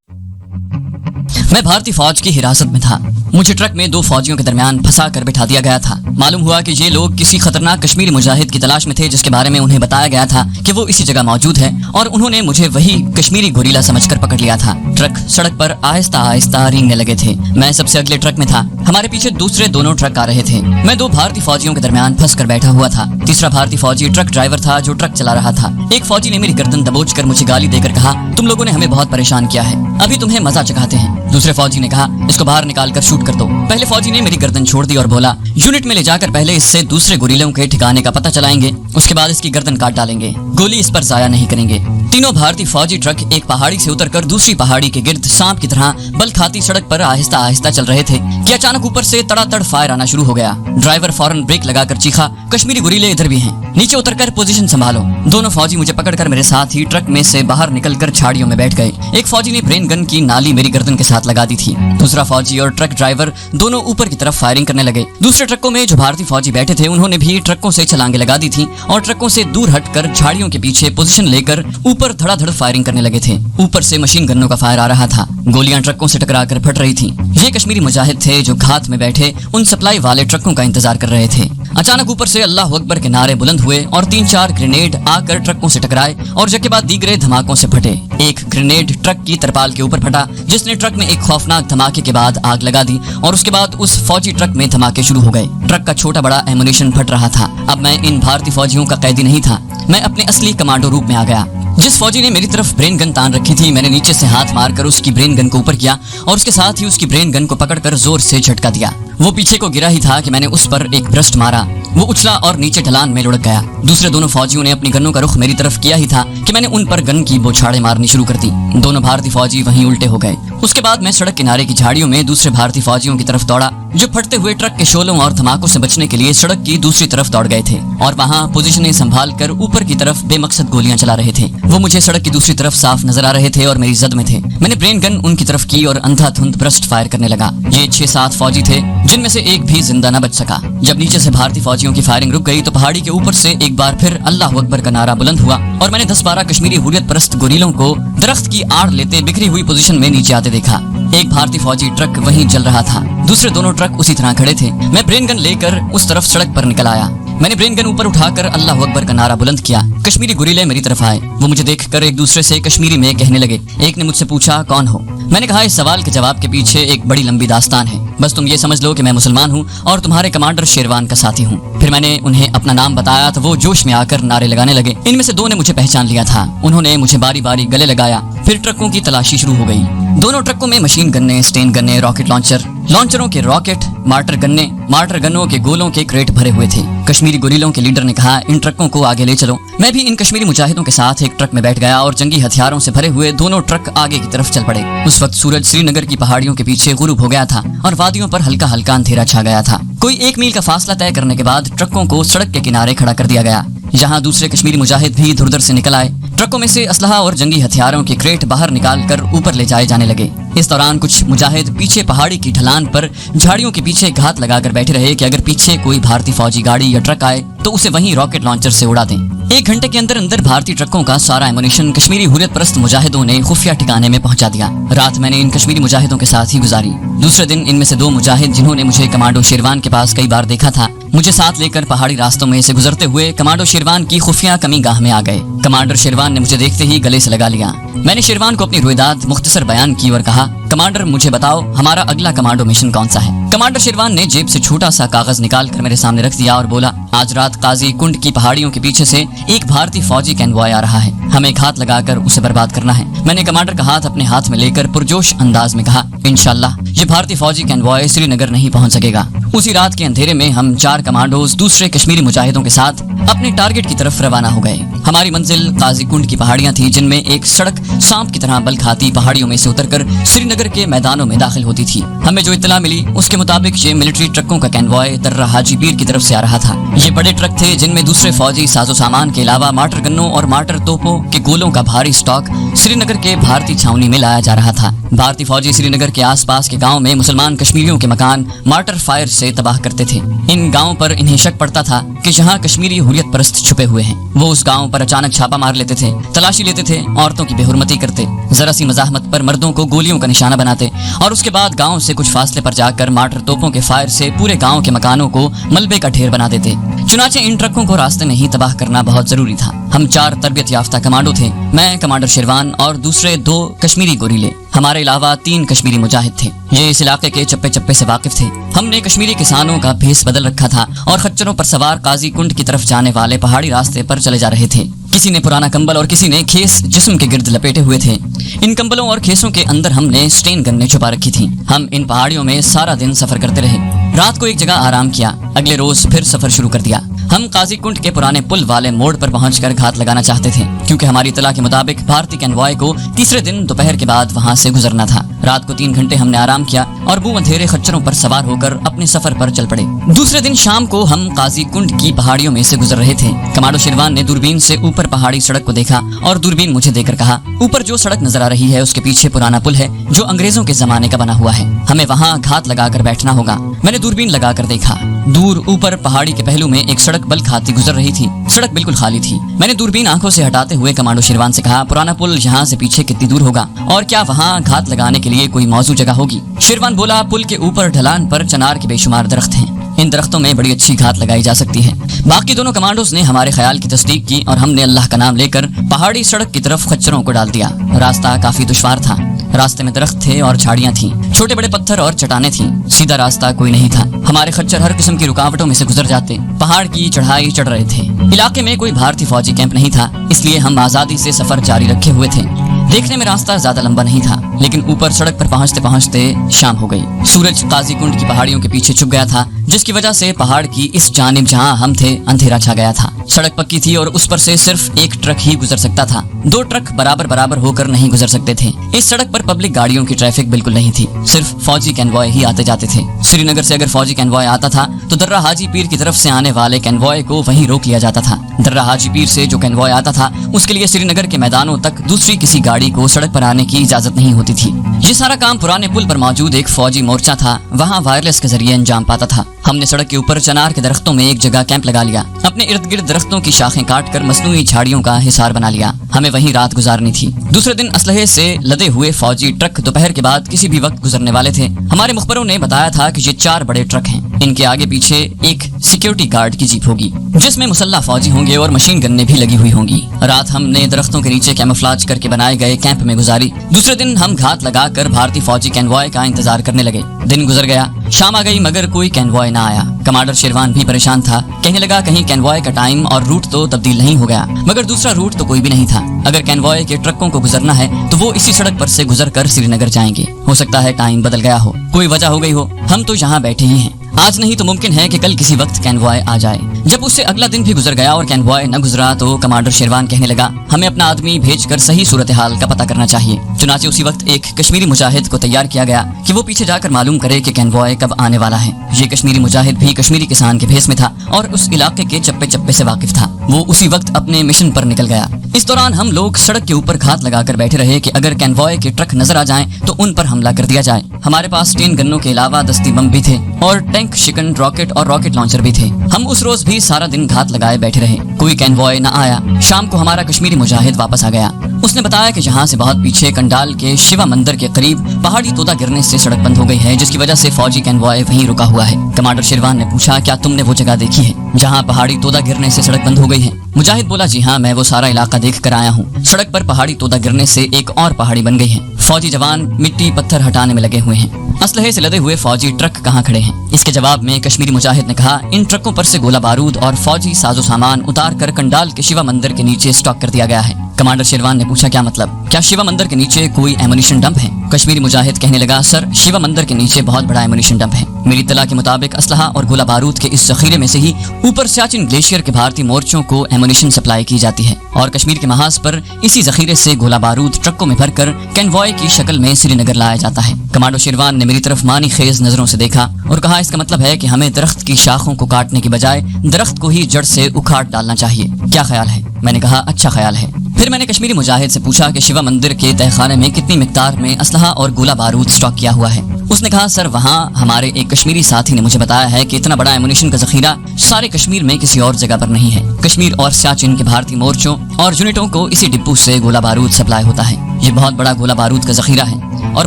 मैं भारतीय फौज की हिरासत में था। मुझे ट्रक में दो फौजियों के दरमियान फंसा कर बिठा दिया गया था। मालूम हुआ कि ये लोग किसी खतरनाक कश्मीरी मुजाहिद की तलाश में थे, जिसके बारे में उन्हें बताया गया था कि वो इसी जगह मौजूद है, और उन्होंने मुझे वही कश्मीरी गोरीला समझकर पकड़ लिया था। ट्रक सड़क पर आहिस्ता आहिस्ता रेंगने लगे थे। मैं सबसे अगले ट्रक में था। हमारे पीछे दूसरे दोनों ट्रक आ रहे थे। मैं दो भारतीय फौजियों के दरमियान फंस कर बैठा हुआ था। तीसरा भारतीय फौजी ट्रक ड्राइवर था जो ट्रक चला रहा था। एक फौजी ने मेरी गर्दन दबोच कर मुझे गाली देकर कहा, तुम लोगों ने हमें बहुत परेशान किया है, अभी तुम्हें मजा चखाते हैं। दूसरे फौजी ने कहा, इसको बाहर निकाल कर शूट कर दो। पहले फौजी ने मेरी गर्दन छोड़ दी और बोला, यूनिट में ले जाकर पहले इससे दूसरे गोरीलों के ठिकाने का पता चलाएंगे, उसके बाद इसकी गर्दन काट डालेंगे, गोली इस पर जाया नहीं करेंगे। तीनों भारतीय फौजी ट्रक एक पहाड़ी से उतरकर दूसरी पहाड़ी के गिर्द सांप की तरह बल खाती सड़क पर आहिस्ता आहिस्ता चल रहे थे कि अचानक ऊपर से तड़ातड़ फायर आना शुरू हो गया। ड्राइवर फौरन ब्रेक लगाकर चीखा, कश्मीरी गोरीले इधर भी हैं, नीचे उतरकर पोजीशन संभालो। दोनों फौजी मुझे पकड़कर मेरे साथ ही ट्रक में से बाहर निकलकर झाड़ियों में बैठ गए। एक फौजी ने ब्रेन गन की नाली मेरी गर्दन के साथ लगा दी थी। दूसरा फौजी और ट्रक ड्राइवर दोनों ऊपर की तरफ फायरिंग करने लगे। दूसरे ट्रकों में जो भारतीय फौजी बैठे थे उन्होंने भी ट्रकों से छलांगे लगा दी थी और ट्रकों से दूर हटकर झाड़ियों के पीछे पोजीशन लेकर ऊपर धड़ाधड़ फायरिंग करने लगे थे। ऊपर से मशीन गनों का फायर आ रहा था। गोलियां ट्रकों से टकराकर फट रही थी। ये कश्मीरी मुजाहिद थे जो घात में बैठे उन सप्लाई वाले ट्रकों का इंतजार कर रहे थे। अचानक ऊपर से अल्लाह अकबर के नारे बुलंद हुए और 3-4 ग्रेनेड आकर ट्रकों से टकराए और जबकि बाद दीगरे धमाकों से फटे। एक ग्रेनेड ट्रक की तरपाल के ऊपर फटा, जिसने ट्रक में एक खौफनाक धमाके के बाद आग लगा दी और उसके बाद उस फौजी ट्रक में धमाके शुरू हो गए। ट्रक का छोटा बड़ा एमुनेशन फट रहा था। अब मैं इन भारतीय फौजियों का कैदी नहीं था, मैं अपने असली कमांडो रूप में आ गया। जिस फौजी ने मेरी तरफ ब्रेन गन तान रखी थी, मैंने नीचे से हाथ मारकर उसकी ब्रेन गन को ऊपर किया और उसके साथ ही उसकी ब्रेन गन को पकड़कर जोर से झटका दिया। वो पीछे को गिरा ही था कि मैंने उस पर एक ब्रस्ट मारा। वो उछला और नीचे ढलान में लुढ़क गया। दूसरे दोनों फौजियों ने अपनी गनों का रुख मेरी तरफ किया ही था कि मैंने उन पर गन की बौछारें मारनी शुरू कर दी। दोनों भारतीय फौजी वहीं उल्टे हो गए। उसके बाद मैं सड़क किनारे की झाड़ियों में दूसरे भारतीय फौजियों की तरफ दौड़ा जो फटते हुए ट्रक के शोलों और धमाकों से बचने के लिए सड़क की दूसरी तरफ दौड़ गए थे और वहाँ पोजीशनें संभाल कर ऊपर की तरफ बेमकसद गोलियां चला रहे थे। वो मुझे सड़क की दूसरी तरफ साफ नजर आ रहे थे और मेरी जद में थे। मैंने ब्रेन गन उनकी तरफ की और अंधाधुंध ब्रस्ट फायर करने लगा। ये 6-7 फौजी थे जिनमें से एक भी जिंदा न बच सका। जब नीचे से भारतीय फौजियों की फायरिंग रुक गई तो पहाड़ी के ऊपर से एक बार फिर अल्लाह अकबर का नारा बुलंद हुआ और मैंने 10-12 कश्मीरी हुर्रियत परस्त गोरीलों को दरख्त की आड़ लेते बिखरी हुई पोजीशन में नीचे आते देखा। एक भारतीय फौजी ट्रक वहीं जल रहा था। दूसरे दोनों ट्रक उसी तरह खड़े थे। मैं ब्रेन गन लेकर उस तरफ सड़क पर निकल आया। मैंने ब्रेन गन ऊपर उठाकर अल्लाह अकबर का नारा बुलंद किया। कश्मीरी गोरीले मेरी तरफ आए। वो मुझे देखकर एक दूसरे से कश्मीरी में कहने लगे। एक ने मुझसे पूछा, कौन हो? मैंने कहा, इस सवाल के जवाब के पीछे एक बड़ी लंबी दास्तान है, बस तुम ये समझ लो कि मैं मुसलमान हूँ और तुम्हारे कमांडर शेरवान का साथी हूँ। फिर मैंने उन्हें अपना नाम बताया तो वो जोश में आकर नारे लगाने लगे। इनमें से 2 ने मुझे पहचान लिया था। उन्होंने मुझे बारी बारी गले लगाया। फिर ट्रकों की तलाशी शुरू हो गई। दोनों ट्रकों में मशीन गन्ने, स्टेन गन्ने, रॉकेट लॉन्चरों के रॉकेट, मार्टर गन्नों के गोलों के क्रेट भरे हुए थे। कश्मीरी गोरीलों के लीडर ने कहा, इन ट्रकों को आगे ले चलो। मैं भी इन कश्मीरी मुजाहिदों के साथ एक ट्रक में बैठ गया और जंगी हथियारों से भरे हुए दोनों ट्रक आगे की तरफ चल पड़े। उस वक्त सूरज श्रीनगर की पहाड़ियों के पीछे गुरूब हो गया था और वादियों पर हल्का हल्का अंधेरा छा गया था। कोई 1 मील का फासला तय करने के बाद ट्रकों को सड़क के किनारे खड़ा कर दिया गया, जहां दूसरे कश्मीरी मुजाहिद भी इधर उधर से निकल आए। ट्रकों में से असलहा और जंगी हथियारों के क्रेट बाहर निकाल कर ऊपर ले जाए जाने लगे। इस दौरान कुछ मुजाहिद पीछे पहाड़ी की ढलान पर झाड़ियों के पीछे घात लगाकर बैठे रहे कि अगर पीछे कोई भारतीय फौजी गाड़ी या ट्रक आए तो उसे वहीं रॉकेट लॉन्चर से उड़ा दें। 1 घंटे के अंदर अंदर भारतीय ट्रकों का सारा एमुनेशन कश्मीरी हुर्रियत परस्त मुजाहिदों ने खुफिया ठिकाने में पहुंचा दिया। रात मैंने इन कश्मीरी मुजाहिदों के साथ ही गुजारी। दूसरे दिन इनमें से 2 मुजाहिद जिन्होंने मुझे कमांडो शेरवान के पास कई बार देखा था, मुझे साथ लेकर पहाड़ी रास्तों में से गुजरते हुए कमांडो शेरवान की खुफिया कमी गाह में आ गए। कमांडर शेरवान ने मुझे देखते ही गले से लगा लिया। मैंने शेरवान को अपनी रुइदाद मुख्तसर बयान की और कहा, कमांडर मुझे बताओ हमारा अगला कमांडो मिशन कौन सा है? कमांडर शेरवान ने जेब से छोटा सा कागज निकाल कर मेरे सामने रख दिया और बोला, आज रात काजी कुंड की पहाड़ियों के पीछे से एक भारतीय फौजी कैनवॉय आ रहा है, हमें घात लगाकर उसे बर्बाद करना है। मैंने कमांडर का हाथ अपने हाथ में लेकर पुरजोश अंदाज में कहा, इंशाल्लाह ये भारतीय फौजी कैनवॉय श्रीनगर नहीं पहुंच सकेगा। उसी रात के अंधेरे में हम 4 कमांडोज दूसरे कश्मीरी मुजाहिदों के साथ अपने टारगेट की तरफ रवाना हो गए। हमारी मंजिल काजी कुंड की पहाड़ियां थी, जिनमें एक सड़क सांप की तरह बल खाती पहाड़ियों में से उतरकर श्रीनगर के मैदानों में दाखिल होती थी। हमें जो इत्तला मिली उसके मुताबिक ये मिलिट्री ट्रकों का कैनवॉय दर्रा हाजी पीर की तरफ से आ रहा था। ये बड़े ट्रक थे जिनमें दूसरे फौजी साजो सामान के अलावा मार्टर गन्नों और मार्टर तोपों के गोलों का भारी स्टॉक श्रीनगर के भारतीय छावनी में लाया जा रहा था। भारतीय फौजी श्रीनगर के आसपास के गांव में मुसलमान कश्मीरियों के मकान मार्टर फायर से तबाह करते थे। इन गांवों पर इन्हें शक पड़ता था कि जहां कश्मीरी हुर्रियत परस्त छुपे हुए हैं, वो उस गांव पर अचानक छापा मार लेते थे, तलाशी लेते थे, औरतों की बेहुरमती करते, जरा सी मजाहमत पर मर्दों को गोलियों का निशाना बनाते और उसके बाद गांव से कुछ फासले पर जाकर मार्टर तोपों के फायर से पूरे गांव के मकानों को मलबे का ढेर बना देते। चुनाचे इन ट्रकों को रास्ते में ही तबाह करना बहुत जरूरी था। हम 4 तरबियत याफ्ता कमांडो थे, मैं, कमांडर शेरवान और दूसरे 2 कश्मीरी गोरीले। हमारे अलावा 3 कश्मीरी मुजाहिद थे। ये इस इलाके के चप्पे चप्पे से वाकिफ थे। हमने कश्मीरी किसानों का भेष बदल रखा था और खच्चरों पर सवार काजी कुंड की तरफ जाने वाले पहाड़ी रास्ते पर चले जा रहे थे। किसी ने पुराना कंबल और किसी ने खेस जिस्म के गिर्द लपेटे हुए थे। इन कंबलों और खेसों के अंदर हमने स्टेन गन्ने छुपा रखी थी। हम इन पहाड़ियों में सारा दिन सफर करते रहे। रात को एक जगह आराम किया, अगले रोज फिर सफर शुरू कर दिया। हम काजी कुंड के पुराने पुल वाले मोड़ पर पहुंचकर घात लगाना चाहते थे, क्योंकि हमारी इतला के मुताबिक भारतीय कैनवॉय को तीसरे दिन दोपहर के बाद वहां से गुजरना था। रात को 3 घंटे हमने आराम किया और बू अंधेरे खच्चरों पर सवार होकर अपने सफर पर चल पड़े। दूसरे दिन शाम को हम काजी कुंड की पहाड़ियों में से गुजर रहे थे। कमांडो शेरवान ने दूरबीन से ऊपर पहाड़ी सड़क को देखा और दूरबीन मुझे देकर कहा, ऊपर जो सड़क नजर आ रही है उसके पीछे पुराना पुल है जो अंग्रेजों के जमाने का बना हुआ है। हमें वहाँ घात लगाकर बैठना होगा। मैंने दूरबीन लगाकर देखा, दूर ऊपर पहाड़ी के पहलू में एक सड़क बल खाती गुजर रही थी। सड़क बिल्कुल खाली थी। मैंने दूरबीन आंखों से हटाते हुए कमांडो शेरवान से कहा, पुराना पुल यहाँ से पीछे कितनी दूर होगा और क्या वहाँ घात लगाने के लिए कोई मौजूद जगह होगी? शेरवान बोला, पुल के ऊपर ढलान पर चनार के बेशुमार दरख्त हैं। इन दरख्तों में बड़ी अच्छी घात लगाई जा सकती है। बाकी दोनों कमांडोज ने हमारे ख्याल की तस्दीक की और हमने अल्लाह का नाम लेकर पहाड़ी सड़क की तरफ खच्चरों को डाल दिया। रास्ता काफी दुश्वार था। रास्ते में दरख्त थे और झाड़ियां थीं, छोटे बड़े पत्थर और चट्टानें थीं। सीधा रास्ता कोई नहीं था। हमारे खच्चर हर किस्म की रुकावटों में से गुजर जाते। पहाड़ की चढ़ाई चढ़ रहे थे। इलाके में कोई भारतीय फौजी कैंप नहीं था, इसलिए हम आजादी से सफर जारी रखे हुए थे। देखने में रास्ता ज्यादा लंबा नहीं था, लेकिन ऊपर सड़क पर पहुंचते पहुंचते शाम हो गई। सूरज काजी कुंड की पहाड़ियों के पीछे छुप गया था, जिसकी वजह से पहाड़ की इस जानिब जहां हम थे अंधेरा छा गया था। सड़क पक्की थी और उस पर से सिर्फ एक ट्रक ही गुजर सकता था। 2 ट्रक बराबर बराबर होकर नहीं गुजर सकते थे। इस सड़क पर पब्लिक गाड़ियों की ट्रैफिक बिल्कुल नहीं थी, सिर्फ फौजी कैनवॉय ही आते जाते थे। श्रीनगर से अगर फौजी कैनवॉय आता था तो दर्रा हाजी पीर की तरफ से आने वाले कैनवॉय को वहीं रोक लिया जाता था। दर्रा हाजी पीर से जो कैनवॉय आता था उसके लिए श्रीनगर के मैदानों तक दूसरी किसी गाड़ी को सड़क पर आने की इजाजत नहीं होती थी। ये सारा काम पुराने पुल पर मौजूद एक फौजी मोर्चा था, वहाँ वायरलेस के जरिए अंजाम पाता था। हमने सड़क के ऊपर चनार के दरख्तों में एक जगह कैंप लगा लिया। अपने इर्द गिर्द दरख्तों की शाखें काटकर मसनूई झाड़ियों का हिसार बना लिया। हमें वहीं रात गुजारनी थी। दूसरे दिन असलहे से लदे हुए फौजी ट्रक दोपहर के बाद किसी भी वक्त गुजरने वाले थे। हमारे मुखबरों ने बताया था कि ये 4 बड़े ट्रक हैं। इनके आगे पीछे एक सिक्योरिटी गार्ड की जीप होगी, जिसमें मुसल्ला फौजी होंगे और मशीन गन्ने भी लगी हुई होंगी। रात हमने दरख्तों के नीचे कैमोफ्लेज करके बनाए गए कैंप में गुजारी। दूसरे दिन हम घात लगाकर भारतीय फौजी कैनवॉय का इंतजार करने लगे। दिन गुजर गया, शाम आ गई, मगर कोई कैनवॉय ना आया। कमांडर शेरवान भी परेशान था। कहने लगा, कहीं कैनवॉय का टाइम और रूट तो तब्दील नहीं हो गया, मगर दूसरा रूट तो कोई भी नहीं था। अगर कैनवॉय के ट्रकों को गुजरना है तो वो इसी सड़क पर से गुजर कर श्रीनगर जाएंगे। हो सकता है टाइम बदल गया हो, कोई वजह हो गई हो। हम तो यहाँ बैठे ही हैं। आज नहीं तो मुमकिन है कि कल किसी वक्त कैनवॉय आ जाए। जब उससे अगला दिन भी गुजर गया और कैनवॉय न गुजरा तो कमांडर शेरवान कहने लगा, हमें अपना आदमी भेजकर सही सूरत हाल का पता करना चाहिए। चुनाचे उसी वक्त एक कश्मीरी मुजाहिद को तैयार किया गया कि वो पीछे जाकर मालूम करे कि कैनवॉय कब आने वाला है। ये कश्मीरी मुजाहिद भी कश्मीरी किसान के भेष में था और उस इलाके के चप्पे चप्पे से वाकिफ था। वो उसी वक्त अपने मिशन पर निकल गया। इस दौरान हम लोग सड़क के ऊपर घात लगाकर बैठे रहे कि अगर कैनवॉय के ट्रक नजर आ जाएं तो उन पर हमला कर दिया जाए। हमारे पास स्टेन गन्नों के अलावा दस्ती बम भी थे और टैंक, शिकन, रॉकेट और रॉकेट लॉन्चर भी थे। हम उस रोज भी सारा दिन घात लगाए बैठे रहे। कोई कैनवॉय न आया। शाम को हमारा कश्मीरी मुजाहिद वापस आ गया। उसने बताया कि जहाँ से बहुत पीछे कंडाल के शिवा मंदिर के करीब पहाड़ी तोदा गिरने से सड़क बंद हो गई है, जिसकी वजह से फौजी कैनवॉय वहीं रुका हुआ है। कमांडर शेरवान ने पूछा, क्या तुमने वो जगह देखी है जहाँ पहाड़ी तोदा गिरने से सड़क बंद हो गई है? मुजाहिद बोला, जी हाँ, मैं वो सारा इलाका देख कर आया हूँ। सड़क पर पहाड़ी तोदा गिरने से एक और पहाड़ी बन गई है। फौजी जवान मिट्टी पत्थर हटाने में लगे हुए हैं। असलहे से लदे हुए फौजी ट्रक कहाँ खड़े हैं? इसके जवाब में कश्मीरी मुजाहिद ने कहा, इन ट्रकों पर से गोला बारूद और फौजी साजो सामान उतार कर कंडाल के शिवा मंदिर के नीचे स्टॉक कर दिया गया है। कमांडर शेरवान ने पूछा, क्या मतलब? क्या शिवा मंदिर के नीचे कोई एमुनिशन डंप है? कश्मीरी मुजाहिद कहने लगा, सर, शिवा मंदिर के नीचे बहुत बड़ा एमुनिशन डंप है। मेरी इत्तला के मुताबिक असलहा और गोला बारूद के इस जखीरे में से ही ऊपर सियाचिन ग्लेशियर के भारतीय मोर्चों को एमुनिशन सप्लाई की जाती है और कश्मीर के महाज पर इसी जखीरे से गोला बारूद ट्रकों में भरकर कैनवॉय की शक्ल में श्रीनगर लाया जाता है। कमांडो शेरवान ने मेरी तरफ मानी खेज नजरों से देखा और कहा, इसका मतलब है कि हमें दरख्त की शाखों को काटने की बजाय दरख्त को ही जड़ से उखाड़ डालना चाहिए। क्या ख्याल है? मैंने कहा, अच्छा ख्याल है। फिर मैंने कश्मीरी मुजाहिद से पूछा कि शिवा मंदिर के तहखाने में कितनी मिकदार में असलहा और गोला बारूद स्टॉक किया हुआ है। उसने कहा, सर, वहाँ हमारे एक कश्मीरी साथी ने मुझे बताया है कि इतना बड़ा एमुनिशन का जखीरा सारे कश्मीर में किसी और जगह पर नहीं है। कश्मीर और सियाचिन के भारतीय मोर्चों और यूनिटों को इसी डिब्बू से गोला बारूद सप्लाई होता है। ये बहुत बड़ा गोला बारूद का जखीरा है और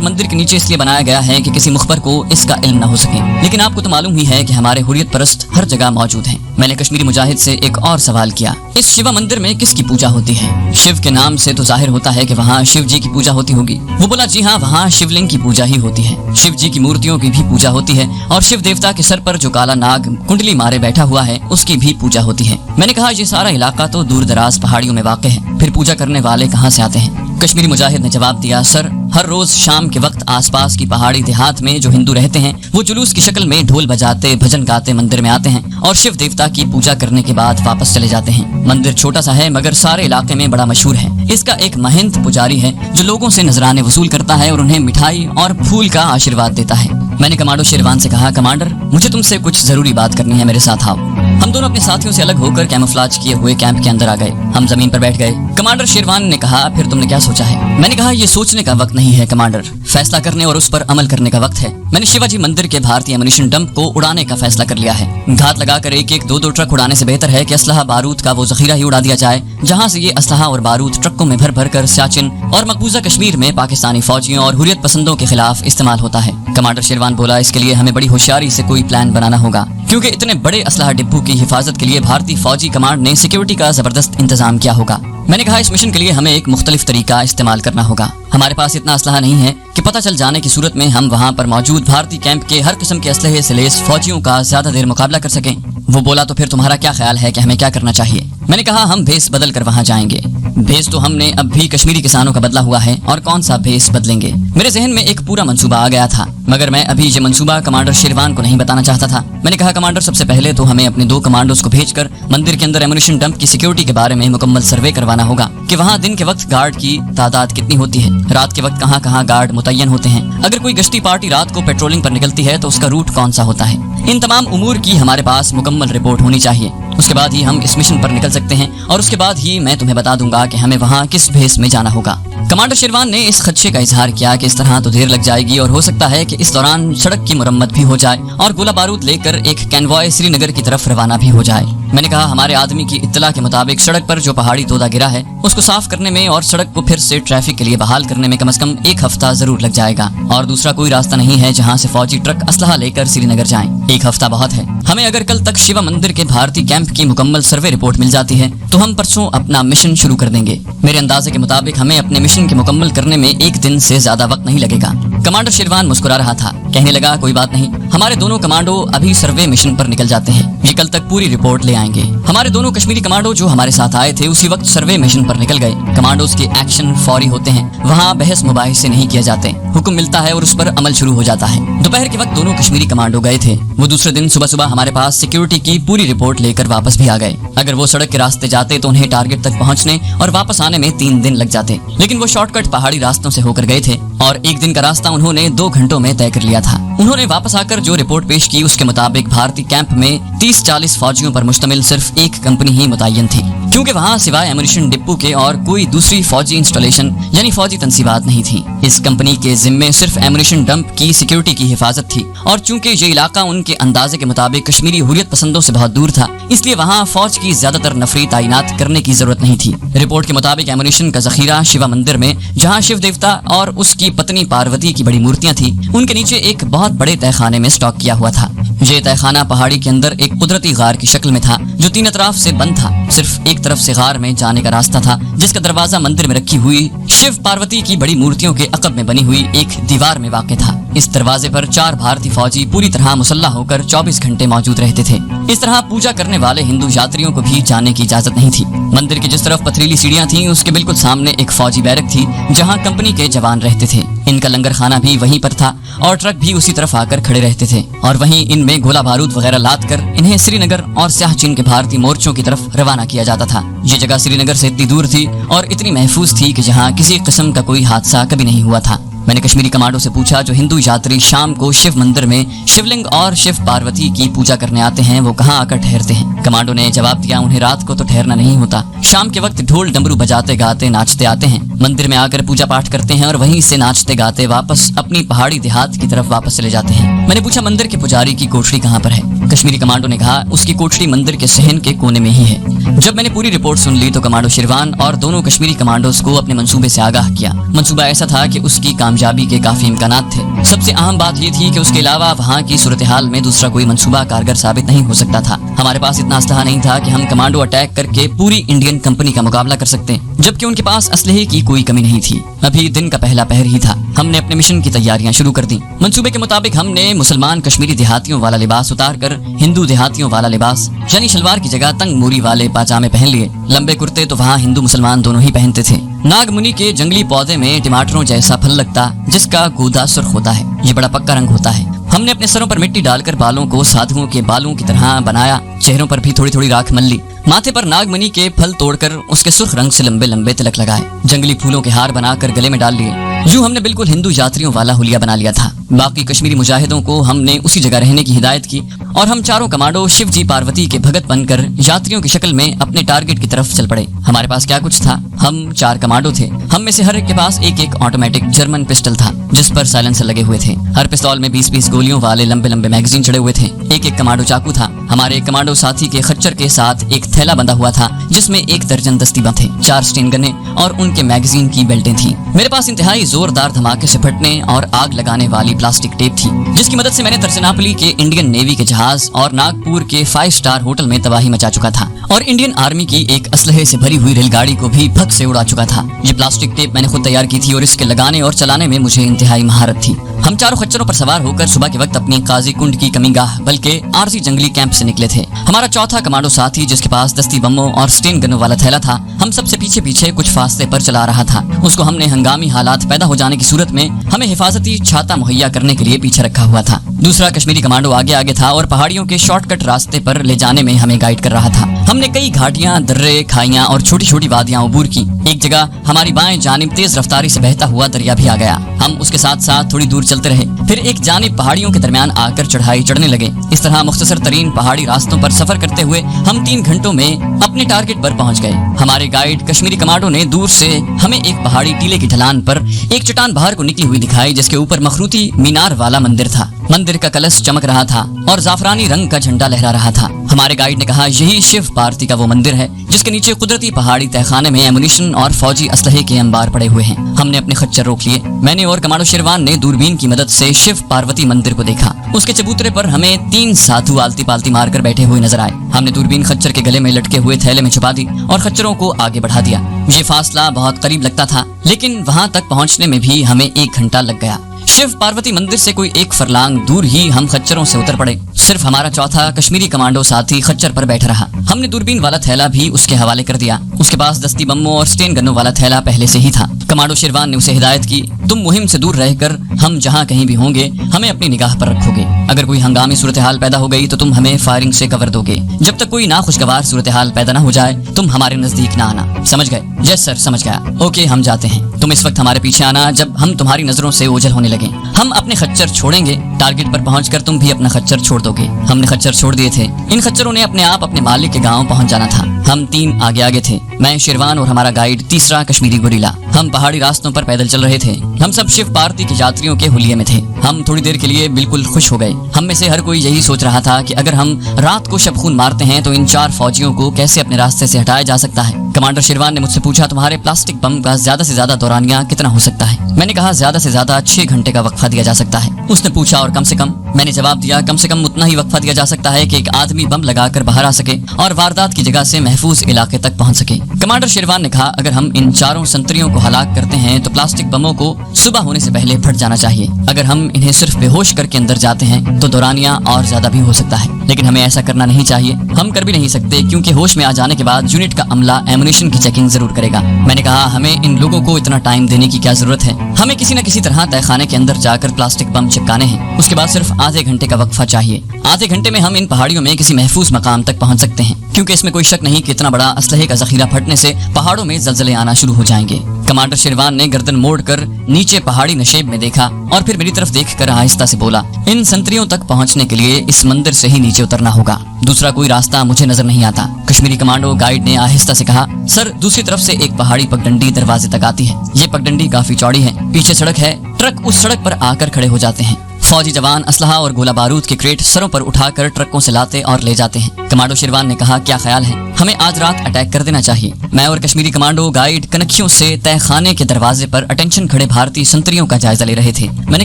मंदिर के नीचे इसलिए बनाया गया है कि किसी मुखबर को इसका इल्म न हो सके। लेकिन आपको तो मालूम ही है कि हमारे हुर्रियत परस्त हर जगह मौजूद हैं। मैंने कश्मीरी मुजाहिद से एक और सवाल किया, इस शिवा मंदिर में किसकी पूजा होती है? शिव के नाम से तो जाहिर होता है कि वहाँ शिव जी की पूजा होती होगी। वो बोला, जी हाँ, वहाँ शिवलिंग की पूजा ही होती है। शिव जी की मूर्तियों की भी पूजा होती है और शिव देवता के सर पर जो काला नाग कुंडली मारे बैठा हुआ है उसकी भी पूजा होती है। मैंने कहा, ये सारा इलाका तो दूर दराज पहाड़ियों में वाक़ है, फिर पूजा करने वाले कहाँ से आते हैं? कश्मीरी मुजाहिद ने जवाब दिया, सर, हर रोज शाम के वक्त आसपास की पहाड़ी देहात में जो हिंदू रहते हैं वो जुलूस की शक्ल में ढोल बजाते भजन गाते मंदिर में आते हैं और शिव देवता की पूजा करने के बाद वापस चले जाते हैं। मंदिर छोटा सा है मगर सारे इलाके में बड़ा मशहूर है। इसका एक महंत पुजारी है जो लोगों से नजराने वसूल करता है और उन्हें मिठाई और फूल का आशीर्वाद देता है। मैंने कमांडो शेरवान से कहा, कमांडर, मुझे तुमसे कुछ जरूरी बात करनी है, मेरे साथ आओ। हम दोनों अपने साथियों से अलग होकर कैमोफ्लेज किए हुए कैंप के अंदर आ गए। हम जमीन पर बैठ गए। कमांडर शेरवान ने कहा, फिर तुमने क्या सोचा है? मैंने कहा, ये सोचने का वक्त नहीं है कमांडर, फैसला करने और उस पर अमल करने का वक्त है। मैंने शिवाजी मंदिर के भारतीय एमुनिशन डंप को उड़ाने का फैसला कर लिया है। घात लगाकर एक एक दो दो ट्रक उड़ाने से बेहतर है कि असलहा बारूद का वो जखीरा ही उड़ा दिया जाए जहाँ से ये असलहा और बारूद ट्रकों में भर भर कर सियाचिन और मकबूजा कश्मीर में पाकिस्तानी फौजियों और हुर्रियत पसंदों के खिलाफ इस्तेमाल होता है। कमांडर शेरवान बोला, इसके लिए हमें बड़ी होशियारी से कोई प्लान बनाना होगा क्योंकि इतने बड़े असलहा डिब्बू की हिफाजत के लिए भारतीय फौजी कमांड ने सिक्योरिटी का जबरदस्त इंतजाम किया होगा। मैंने कहा, इस मिशन के लिए हमें एक मुख्तलिफ तरीका इस्तेमाल करना होगा। हमारे पास इतना असलहा नहीं है कि पता चल जाने की सूरत में हम वहाँ पर मौजूद भारतीय कैंप के हर किस्म के असलहे से लैस फौजियों का ज्यादा देर मुकाबला कर सकें। वो बोला, तो फिर तुम्हारा क्या ख्याल है कि हमें क्या करना चाहिए? मैंने कहा, हम भेस बदल कर वहाँ जाएंगे। भेस तो हमने अब भी कश्मीरी किसानों का बदला हुआ है और कौन सा भेस बदलेंगे? मेरे जहन में एक पूरा मंसूबा आ गया था मगर मैं अभी ये मंसूबा कमांडर शेरवान को नहीं बताना चाहता था। मैंने कहा, कमांडर, सबसे पहले तो हमें अपने 2 कमांडोज को भेजकर मंदिर के अंदर एमुनिशन डंप की सिक्योरिटी के बारे में मुकम्मल सर्वे करवाना होगा कि वहाँ दिन के वक्त गार्ड की तादाद कितनी होती है, रात के वक्त कहाँ कहाँ गार्ड मुतय्यन होते हैं, अगर कोई गश्ती पार्टी रात को पेट्रोलिंग पर निकलती है तो उसका रूट कौन सा होता है। इन तमाम उमूर की हमारे पास मुकम्मल रिपोर्ट होनी चाहिए। उसके बाद ही हम इस मिशन पर निकल सकते हैं और उसके बाद ही मैं तुम्हें बता दूंगा कि हमें वहाँ किस भेस में जाना होगा। कमांडर शेरवान ने इस खदशे का इजहार किया कि इस तरह तो देर लग जाएगी और हो सकता है कि इस दौरान सड़क की मुरम्मत भी हो जाए और गोला बारूद लेकर एक कैनवॉय श्रीनगर की तरफ रवाना भी हो जाए। मैंने कहा, हमारे आदमी की इत्तला के मुताबिक सड़क पर जो पहाड़ी तोदा गिरा है उसको साफ करने में और सड़क को फिर से ट्रैफिक के लिए बहाल करने में कम से कम 1 हफ्ता जरूर लग जाएगा और दूसरा कोई रास्ता नहीं है जहाँ से फौजी ट्रक असलहा लेकर श्रीनगर जाएं। 1 हफ्ता बहुत है। हमें अगर कल तक शिवा मंदिर के भारतीय कैंप की मुकम्मल सर्वे रिपोर्ट मिल जाती है तो हम परसों अपना मिशन शुरू कर देंगे। मेरे अंदाजे के मुताबिक हमें अपने मिशन के मुकम्मल करने में 1 दिन से ज्यादा वक्त नहीं लगेगा। कमांडर शेरवान मुस्कुरा रहा था, कहने लगा, कोई बात नहीं, हमारे दोनों कमांडो अभी सर्वे मिशन पर निकल जाते हैं। ये कल तक पूरी रिपोर्ट ले आएंगे। हमारे दोनों कश्मीरी कमांडो जो हमारे साथ आए थे उसी वक्त सर्वे मिशन पर निकल गए। कमांडोज के एक्शन फौरी होते हैं, वहाँ बहस मुबाहिसे नहीं किए जाते, हुक्म मिलता है और उस पर अमल शुरू हो जाता है। दोपहर के वक्त दोनों कश्मीरी कमांडो गए थे। वो दूसरे दिन सुबह सुबह हमारे पास सिक्योरिटी की पूरी रिपोर्ट लेकर वापस भी आ गए। अगर वो सड़क के रास्ते जाते तो उन्हें टारगेट तक पहुंचने और वापस आने में 3 दिन लग जाते, लेकिन वो शॉर्टकट पहाड़ी रास्तों से होकर गए थे और 1 दिन का रास्ता उन्होंने 2 घंटों में तय कर लिया था। उन्होंने वापस आकर जो रिपोर्ट पेश की उसके मुताबिक भारतीय कैंप में 30-40 फौजियों पर मुश्तमिल सिर्फ 1 कंपनी ही मुतय्यन थी, क्योंकि वहाँ सिवाय एमुनिशन डिपो के और कोई दूसरी फौजी इंस्टॉलेशन यानी फौजी तंसीबात नहीं थी। इस कंपनी के जिम्मे सिर्फ एमुनिशन डंप की सिक्योरिटी की हिफाजत थी और चूंकि ये इलाका उनके अंदाजे के मुताबिक कश्मीरी हुर्रियत पसंदों से बहुत दूर था, इसलिए वहाँ फौज की ज्यादातर नफरी तैनात करने की जरूरत नहीं थी। रिपोर्ट के मुताबिक एमुनिशन का जखीरा शिवा मंदिर में, जहाँ शिव देवता और उसकी पत्नी पार्वती की बड़ी मूर्तियां थी, उनके नीचे एक बहुत बड़े तहखाने में स्टॉक किया हुआ था। ये तहखाना पहाड़ी के अंदर एक कुदरती गार की शक्ल में था जो 3 अतराफ से बंद था। सिर्फ एक तरफ से गार में जाने का रास्ता था, जिसका दरवाजा मंदिर में रखी हुई शिव पार्वती की बड़ी मूर्तियों के अकब में बनी हुई एक दीवार में वाक़ था। इस दरवाजे पर 4 भारतीय फौजी पूरी तरह मुसल्लह होकर 24 घंटे मौजूद रहते थे। इस तरह पूजा करने वाले हिंदू यात्रियों को भी जाने की इजाजत नहीं थी। मंदिर की जिस तरफ पथरीली सीढ़ियां थीं, उसके बिल्कुल सामने एक फौजी बैरक थी जहां कंपनी के जवान रहते थे। इनका लंगर खाना भी वहीं पर था और ट्रक भी उसी तरफ आकर खड़े रहते थे और वहीं इनमें गोला बारूद वगैरह लाद कर इन्हें श्रीनगर और सियाचिन के भारतीय मोर्चों की तरफ रवाना किया जाता था। ये जगह श्रीनगर से इतनी दूर थी और इतनी महफूज थी कि जहाँ किसी किस्म का कोई हादसा कभी नहीं हुआ था। मैंने कश्मीरी कमांडो से पूछा, जो हिंदू यात्री शाम को शिव मंदिर में शिवलिंग और शिव पार्वती की पूजा करने आते हैं वो कहाँ आकर ठहरते हैं? कमांडो ने जवाब दिया, उन्हें रात को तो ठहरना नहीं होता, शाम के वक्त ढोल डमरू बजाते गाते नाचते आते हैं, मंदिर में आकर पूजा पाठ करते हैं और वहीं से नाचते गाते वापस अपनी पहाड़ी देहात की तरफ वापस चले जाते हैं। मैंने पूछा, मंदिर के पुजारी की कोठरी कहाँ पर है? कश्मीरी कमांडो ने कहा, उसकी कोठरी मंदिर के सहन के कोने में ही है। जब मैंने पूरी रिपोर्ट सुन ली तो कमांडो शिरवान और दोनों कश्मीरी कमांडोज को अपने मंसूबे से आगाह किया। मंसूबा ऐसा था कि उसकी कामयाबी के काफी इम्कानात थे। सबसे अहम बात ये थी कि उसके अलावा वहाँ की सूरत हाल में दूसरा कोई मंसूबा कारगर साबित नहीं हो सकता था। हमारे पास इतना असलहा नहीं था कि हम कमांडो अटैक करके पूरी इंडियन कंपनी का मुकाबला कर सकते, जबकि उनके पास असलहे की कोई कमी नहीं थी। अभी दिन का पहला पहर ही था। हमने अपने मिशन की तैयारियां शुरू कर दी। मंसूबे के मुताबिक हमने मुसलमान कश्मीरी देहातियों वाला लिबास उतार कर हिंदू देहातियों वाला लिबास यानी शलवार की जगह तंग मूरी वाले पाजामे पहन लिए। लंबे कुर्ते तो वहाँ हिंदू मुसलमान दोनों ही पहनते थे। नागमुनि के जंगली पौधे में टमाटरों जैसा फल लगता जिसका गूदा सुर्ख होता है, ये बड़ा पक्का रंग होता है। हमने अपने सरों पर मिट्टी डालकर बालों को साधुओं के बालों की तरह बनाया, चेहरों पर भी थोड़ी थोड़ी राख मल ली, माथे पर नागमणि के फल तोड़कर उसके सुर्ख रंग से लंबे लंबे तिलक लगाए, जंगली फूलों के हार बनाकर गले में डाल लिए। यूं हमने बिल्कुल हिंदू यात्रियों वाला हुलिया बना लिया था। बाकी कश्मीरी मुजाहिदों को हमने उसी जगह रहने की हिदायत की और हम चारों कमांडो शिव जी पार्वती के भगत बनकर यात्रियों की शक्ल में अपने टारगेट की तरफ चल पड़े। हमारे पास क्या कुछ था? हम 4 कमांडो थे। हम में से हर एक के पास एक ऑटोमेटिक जर्मन पिस्टल था जिस पर साइलेंसर लगे हुए थे। हर पिस्तौल में 20-20 गोलियों वाले लंबे लंबे मैगजीन चढ़े हुए थे। एक कमांडो चाकू था। हमारे एक कमांडो साथी के खच्चर के साथ एक थैला बंधा हुआ था जिसमें 1 दर्जन दस्तीबा थे, 4 स्टेन गने और उनके मैगजीन की बेल्टें थी। मेरे पास इंतहाई जोरदार धमाके से फटने और आग लगाने वाली प्लास्टिक टेप थी जिसकी मदद से मैंने तरसनापली के इंडियन नेवी के जहाज और नागपुर के 5 स्टार होटल में तबाही मचा चुका था और इंडियन आर्मी की एक असलहे से भरी हुई रेलगाड़ी को भी भग से उड़ा चुका था। ये प्लास्टिक टेप मैंने खुद तैयार की थी और इसके लगाने और चलाने में मुझे इंतहाई महारत थी। हम चारों खच्चरों पर सवार होकर सुबह के वक्त अपनी काजी कुंड की कमीगाह बल्कि आरजी जंगली कैंप से निकले थे। हमारा चौथा कमांडो साथी जिसके पास दस्ती बमों और स्टेन गनों वाला थैला था, हम सबसे पीछे पीछे कुछ फासले पर चला रहा था। उसको हमने हंगामी हालात पैदा हो जाने की सूरत में हमें हिफाजती छाता मुहैया करने के लिए पीछे रखा हुआ था। दूसरा कश्मीरी कमांडो आगे आगे था और पहाड़ियों के शॉर्टकट रास्ते पर ले जाने में हमें गाइड कर रहा था। हमने कई घाटियां, दर्रे, खाइयां और छोटी छोटी वादियां अबूर की। एक जगह हमारी बाएं जानिब तेज रफ्तारी से बहता हुआ दरिया भी आ गया। हम उसके साथ साथ थोड़ी दूर चलते रहे, फिर एक जानिब पहाड़ियों के दरमियान आकर चढ़ाई चढ़ने लगे। इस तरह मुख्तसर तरीन पहाड़ी रास्तों पर सफर करते हुए हम 3 घंटों में अपने टारगेट पर पहुंच गए। हमारे गाइड कश्मीरी कमांडो ने दूर से हमें एक पहाड़ी टीले की ढलान पर एक चट्टान बाहर को निकली हुई दिखाई जिसके ऊपर मखरूती मीनार वाला मंदिर था। मंदिर का कलश चमक रहा था और जाफरानी रंग का झंडा लहरा रहा था। हमारे गाइड ने कहा, यही शिव पार्वती का वो मंदिर है जिसके नीचे कुदरती पहाड़ी तहखाने में एमुनिशन और फौजी असलहे के अंबार पड़े हुए हैं। हमने अपने खच्चर रोक लिए। मैंने और कमांडो शिरवान ने दूरबीन की मदद से शिव पार्वती मंदिर को देखा। उसके चबूतरे पर हमें 3 साधु आलती पालती मारकर बैठे हुए नजर आए। हमने दूरबीन खच्चर के गले में लटके हुए थैले में छुपा दी और खच्चरों को आगे बढ़ा दिया। ये फासला बहुत करीब लगता था लेकिन वहां तक पहुंचने में भी हमें 1 घंटा लग गया। शिव पार्वती मंदिर से कोई 1 फरलांग दूर ही हम खच्चरों से उतर पड़े। सिर्फ हमारा चौथा कश्मीरी कमांडो साथी खच्चर पर बैठा रहा। हमने दूरबीन वाला थैला भी उसके हवाले कर दिया। उसके पास दस्ती बमों और स्टेन गनों वाला थैला पहले से ही था। कमांडो शिरवान ने उसे हिदायत की, तुम मुहिम से दूर रहकर हम जहाँ कहीं भी होंगे हमें अपनी निगाह पर रखोगे। अगर कोई हंगामी सूरत हाल पैदा हो गई तो तुम हमें फायरिंग से कवर दोगे। जब तक कोई नाखुशगवार सूरत हाल पैदा न हो जाए तुम हमारे नजदीक न आना। समझ गए? यस सर, समझ गया। ओके, हम जाते हैं। तुम इस वक्त हमारे पीछे आना जब हम तुम्हारी नजरों से ओझल होने लगे। हम अपने खच्चर छोड़ेंगे, टारगेट पर पहुंचकर तुम भी अपना खच्चर छोड़ दोगे। हमने खच्चर छोड़ दिए थे। इन खच्चरों ने अपने आप अपने मालिक के गांव पहुंच जाना था। हम 3 आगे आगे थे, मैं शिरवान और हमारा गाइड तीसरा कश्मीरी गुरीला। हम पहाड़ी रास्तों पर पैदल चल रहे थे। हम सब शिव पार्वती के यात्रियों के हुलिये में थे। हम थोड़ी देर के लिए बिल्कुल खुश हो गए। हम में से हर कोई यही सोच रहा था कि अगर हम रात को शबखून मारते हैं तो इन 4 फौजियों को कैसे अपने रास्ते से हटाया जा सकता है। कमांडर शिरवान ने मुझसे पूछा, तुम्हारे प्लास्टिक बम का ज्यादा से ज्यादा दौरानिया कितना हो सकता है? मैंने कहा ज्यादा से ज्यादा 6 घंटे का वक्फा दिया जा सकता है। उसने पूछा और कम से कम? मैंने जवाब दिया कम से कम उतना ही वक्फा दिया जा सकता है कि एक आदमी बम लगाकर बाहर आ सके और वारदात की जगह से महफूज इलाके तक पहुंच सके। कमांडर शेरवान ने कहा अगर हम इन 4 संतरियों को हलाक करते हैं तो प्लास्टिक बमों को सुबह होने से पहले फट जाना चाहिए। अगर हम इन्हें सिर्फ बेहोश करके अंदर जाते हैं तो दौरानिया और ज्यादा भी हो सकता है, लेकिन हमें ऐसा करना नहीं चाहिए। हम कर भी नहीं सकते क्योंकि होश में आ जाने के बाद यूनिट का अमला एमुनिशन की चेकिंग जरूर करेगा। मैंने कहा हमें इन लोगों को इतना टाइम देने की क्या जरूरत है? हमें किसी न किसी तरह तहखाने के अंदर जाकर प्लास्टिक बम चिपकाने हैं। उसके बाद सिर्फ आधे घंटे का वक्फा चाहिए। आधे घंटे में हम इन पहाड़ियों में किसी महफूज मकाम तक पहुंच सकते हैं, क्योंकि इसमें कोई शक नहीं कि इतना बड़ा असलहे का जखीरा फटने से पहाड़ों में जलजले आना शुरू हो जाएंगे। कमांडर शेरवान ने गर्दन मोड़कर नीचे पहाड़ी नशेब में देखा और फिर मेरी तरफ देखकर आहिस्ता से बोला, इन संतरियों तक पहुंचने के लिए इस मंदिर से ही नीचे उतरना होगा। दूसरा कोई रास्ता मुझे नजर नहीं आता। कश्मीरी कमांडो गाइड ने आहिस्ता से कहा, सर दूसरी तरफ से एक पहाड़ी पगडंडी दरवाजे तक आती है। ये पगडंडी काफी चौड़ी है, पीछे सड़क है। ट्रक उस सड़क पर आकर खड़े हो जाते हैं। फौजी जवान असलहा और गोला बारूद के क्रेट सरों पर उठाकर ट्रकों से लाते और ले जाते हैं। कमांडो शेरवान ने कहा, क्या ख्याल है? हमें आज रात अटैक कर देना चाहिए। मैं और कश्मीरी कमांडो गाइड कनखियों से तहखाने के दरवाजे पर अटेंशन खड़े भारतीय संतरियों का जायजा ले रहे थे। मैंने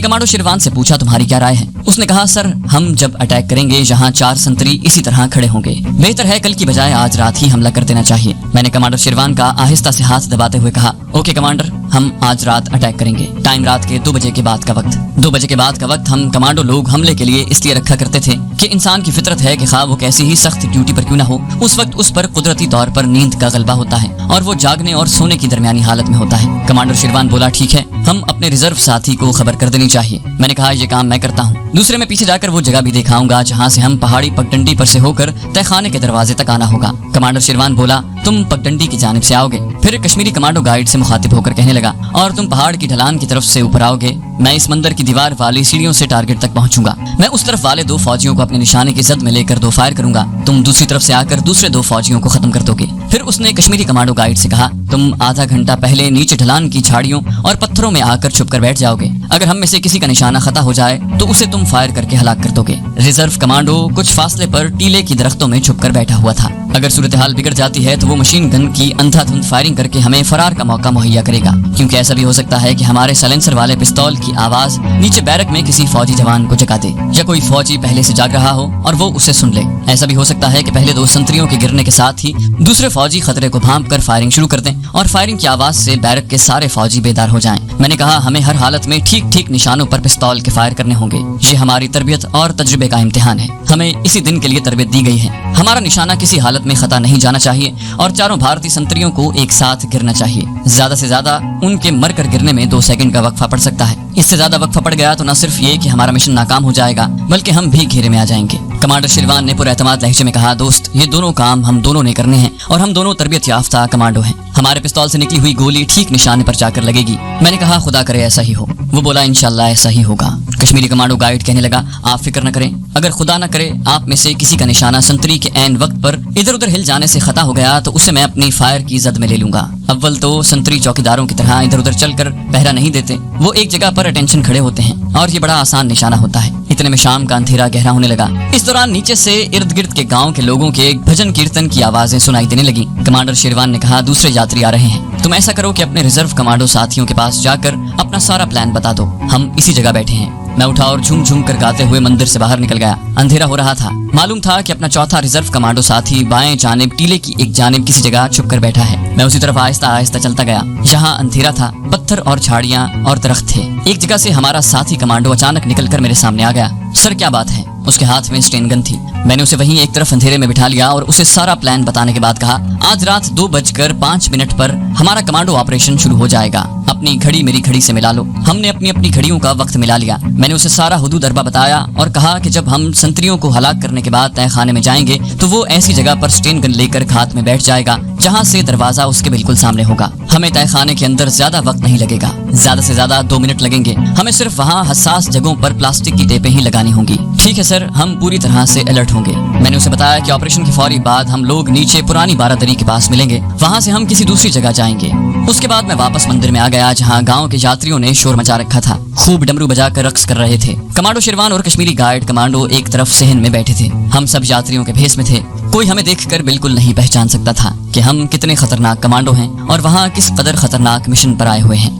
कमांडो शेरवान से पूछा, तुम्हारी क्या राय है? उसने कहा, सर हम जब अटैक करेंगे यहाँ 4 संतरी इसी तरह खड़े होंगे। बेहतर है कल की बजाय आज रात ही हमला कर देना चाहिए। मैंने कमांडर शेरवान का आहिस्ता से हाथ दबाते हुए कहा, ओके कमांडर, हम आज रात अटैक करेंगे। टाइम रात के 2 बजे के बाद का वक्त। 2 बजे के बाद का वक्त हम कमांडो लोग हमले के लिए इसलिए रखा करते थे कि इंसान की फितरत है कि खा वो कैसी ही सख्त ड्यूटी पर क्यों ना हो, उस वक्त उस पर कुदरती तौर पर नींद का गलबा होता है और वो जागने और सोने की दरमियानी हालत में होता है। कमांडर शेरवान बोला, ठीक है, हम अपने रिजर्व साथी को खबर कर देनी चाहिए। मैंने कहा, ये काम मैं करता हूँ। दूसरे में पीछे जाकर वो जगह भी दिखाऊंगा जहाँ से हम पहाड़ी पगडंडी पर से होकर तहखाने के दरवाजे तक आना होगा। कमांडर शेरवान बोला, तुम पगडंडी की जानिब से आओगे। फिर कश्मीरी कमांडो गाइड से मुखातिब होकर कहने लगा, और तुम पहाड़ की ढलान की तरफ से ऊपर आओगे। मैं इस मंदिर की दीवार वाली सीढ़ियों से टारगेट तक पहुंचूंगा। मैं उस तरफ वाले 2 फौजियों को अपने निशाने की जद में लेकर 2 फायर करूंगा। तुम दूसरी तरफ से आकर दूसरे 2 फौजियों को खत्म कर दोगे। फिर उसने कश्मीरी कमांडो गाइड से कहा, तुम आधा घंटा पहले नीचे ढलान की झाड़ियों और पत्थरों में आकर छुप कर बैठ जाओगे। अगर हम में से किसी का निशाना खता हो जाए तो उसे तुम फायर करके हलाक कर दोगे। रिजर्व कमांडो कुछ फासले पर टीले की दरख्तों में छुप कर बैठा हुआ था। अगर सूरत हाल बिगड़ जाती है तो वो मशीन गन की अंधाधुंध फायरिंग करके हमें फरार का मौका मुहैया करेगा, क्योंकि ऐसा भी हो सकता है कि हमारे साइलेंसर वाले पिस्तौल की आवाज नीचे बैरक में किसी फौजी जवान को जगा दे, या कोई फौजी पहले से जाग रहा हो और वो उसे सुन ले। ऐसा भी हो सकता है कि पहले 2 संतरियों के गिरने के साथ ही दूसरे फौजी खतरे को भांप कर फायरिंग शुरू कर दें और फायरिंग की आवाज से बैरक के सारे फौजी बेदार हो जाएं। मैंने कहा, हमें हर हालत में ठीक ठीक निशानों पर पिस्तौल के फायर करने होंगे। ये हमारी तरबियत और तजुर्बे का इम्तिहान है। हमें इसी दिन के लिए तरबियत दी गई है। हमारा निशाना किसी हालत में खता नहीं जाना चाहिए और 4 भारतीय संतरियों को एक साथ गिरना चाहिए। ज्यादा से ज्यादा उनके मरकर गिरने में 2 सेकंड का वक्फा पड़ सकता है। इससे ज्यादा वक्फा पड़ गया तो न सिर्फ ये कि हमारा मिशन नाकाम हो जाएगा, बल्कि हम भी घेरे में आ जाएंगे। कमांडर शेरवान ने पुरएतमाद लहजे में कहा, दोस्त, ये दोनों काम हम दोनों ने करने हैं और हम दोनों तरबियत याफ्ता कमांडो हैं। हमारे पिस्तौल से निकली हुई गोली ठीक निशाने पर जाकर लगेगी। मैंने कहा, खुदा करे ऐसा ही हो। वो बोला, इंशाल्लाह ऐसा ही होगा। कश्मीरी कमांडो गाइड कहने लगा, आप फिक्र न करें, अगर खुदा न करे आप में से किसी का निशाना संतरी के ऐन वक्त पर इधर उधर हिल जाने से खता हो गया तो उसे मैं अपनी फायर की जद में ले लूंगा। अव्वल तो संतरी चौकीदारों की तरह इधर उधर चलकर पहरा नहीं देते, वो एक जगह पर अटेंशन खड़े होते हैं और ये बड़ा आसान निशाना होता है। इतने में शाम का अंधेरा गहरा होने लगा। इस दौरान नीचे से इर्द गिर्द के गांव के लोगों के भजन कीर्तन की आवाजें सुनाई देने लगी। कमांडर शेरवान ने कहा, दूसरे यात्री आ रहे हैं। तुम ऐसा करो कि अपने रिजर्व कमांडो साथियों के पास जाकर अपना सारा प्लान बता दो। हम इसी जगह बैठे हैं। मैं उठा और झूम झूम कर गाते हुए मंदिर से बाहर निकल गया। अंधेरा हो रहा था। मालूम था कि अपना चौथा रिजर्व कमांडो साथी बाएं जानिब टीले की एक जानिब किसी जगह छुप कर बैठा है। मैं उसी तरफ आहिस्ता आहिस्ता चलता गया। यहाँ अंधेरा था, पत्थर और झाड़ियाँ और दरख्त थे। एक जगह से हमारा साथी कमांडो अचानक निकलकर मेरे सामने आ गया। सर, क्या बात है? उसके हाथ में स्टेन गन थी। मैंने उसे वहीं एक तरफ अंधेरे में बिठा लिया और उसे सारा प्लान बताने के बाद कहा, आज रात 2:05 पर हमारा कमांडो ऑपरेशन शुरू हो जाएगा। अपनी घड़ी मेरी घड़ी से मिला लो। हमने अपनी अपनी घड़ियों का वक्त मिला लिया। मैंने उसे सारा हुदूद अरबा बताया और कहा कि जब हम संतरियों को हलाक करने के बाद तहखाने में जाएंगे तो वो ऐसी जगह पर स्टेन गन लेकर घात में बैठ जाएगा जहाँ से दरवाजा उसके बिल्कुल सामने होगा। हमें तहखाने के अंदर ज्यादा वक्त नहीं लगेगा, ज्यादा से ज्यादा 2 मिनट लगेंगे। हमें सिर्फ वहाँ हसास जगहों पर प्लास्टिक की टेपें ही लगानी होंगी। ठीक है सर, हम पूरी तरह से अलर्ट होंगे। मैंने उसे बताया कि ऑपरेशन के फौरी बाद हम लोग नीचे पुरानी बारादरी के पास मिलेंगे, वहाँ से हम किसी दूसरी जगह जाएंगे। उसके बाद मैं वापस मंदिर में आ गया जहाँ गाँव के यात्रियों ने शोर मचा रखा था। खूब डमरू बजाकर रक्स कर रहे थे। कमांडो शेरवान और कश्मीरी गाइड कमांडो एक तरफ सहन में बैठे थे। हम सब यात्रियों के भेष में थे। कोई हमें देखकर बिल्कुल नहीं पहचान सकता था कि हम कितने खतरनाक कमांडो हैं और वहाँ किस कदर खतरनाक मिशन पर आए हुए हैं।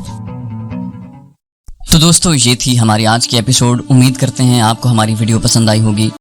तो दोस्तों ये थी हमारी आज की एपिसोड। उम्मीद करते हैं आपको हमारी वीडियो पसंद आई होगी।